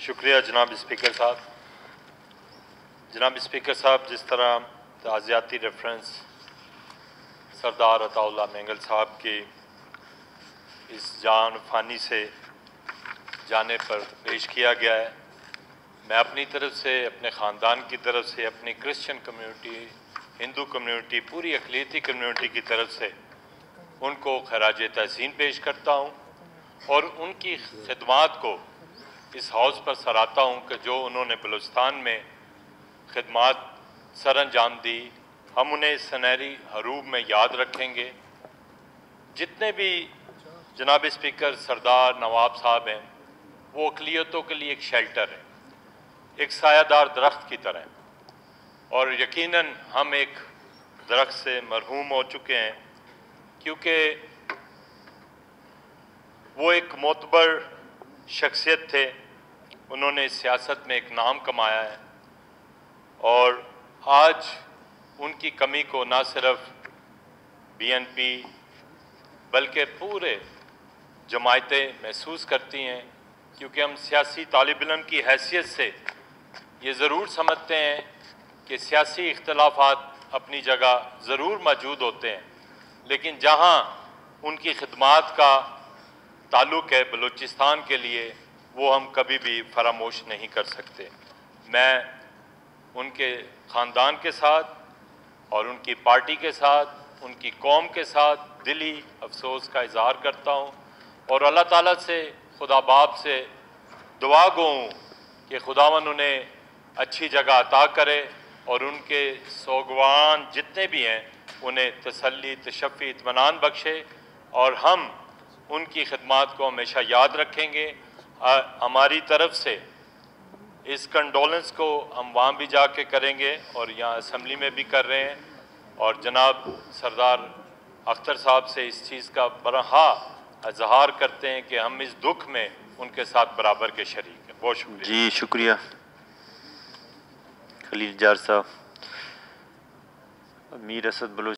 शुक्रिया जनाब स्पीकर साहब। जनाब स्पीकर साहब, जिस तरह ताज़ियाती रेफरेंस सरदार अताउल्लाह मेंगल साहब की इस जान फ़ानी से जाने पर पेश किया गया है, मैं अपनी तरफ से, अपने ख़ानदान की तरफ से, अपनी क्रिश्चियन कम्युनिटी, हिंदू कम्युनिटी, पूरी अक़लियती कम्युनिटी की तरफ से उनको खराज तहसीन पेश करता हूँ और उनकी खिदमात को इस हाउस पर सराहता हूँ कि जो उन्होंने बलूचिस्तान में खिदमात सर अंजाम दी, हम उन्हें सुनहरी हरूब में याद रखेंगे। जितने भी जनाब स्पीकर सरदार नवाब साहब हैं, वो अक़लियतों के लिए एक शेल्टर है, एक सायादार दरख्त की तरह, और यकीनन हम एक दरख्त से मरहूम हो चुके हैं, क्योंकि वो एक मोतबर शख्सियत थे। उन्होंने सियासत में एक नाम कमाया है और आज उनकी कमी को ना सिर्फ BNP बल्कि पूरे जमायतें महसूस करती हैं, क्योंकि हम सियासी तालिब इल्म की हैसियत से ये ज़रूर समझते हैं कि सियासी इख्तलाफात अपनी जगह ज़रूर मौजूद होते हैं, लेकिन जहाँ उनकी खिदमात का ताल्लुक़ है बलूचिस्तान के लिए, वो हम कभी भी फरामोश नहीं कर सकते। मैं उनके ख़ानदान के साथ और उनकी पार्टी के साथ, उनकी कौम के साथ दिली अफसोस का इज़हार करता हूँ और अल्लाह ताला से, खुदा बाप से दुआ गो हूँ कि खुदावन उन्हें अच्छी जगह अता करे और उनके सोगवान जितने भी हैं उन्हें तसल्ली, तशफ़ी, इत्मीनान बख्शे और हम उनकी खिदमात को हमेशा याद रखेंगे। हमारी तरफ से इस कंडोलेंस को हम वहाँ भी जाके करेंगे और यहाँ असम्बली में भी कर रहे हैं, और जनाब सरदार अख्तर साहब से इस चीज़ का बरहा इज़हार करते हैं कि हम इस दुख में उनके साथ बराबर के शरीक हैं। बहुत शुक्रिया। जी शुक्रिया खलील जार साहब। अमीर असद बलूच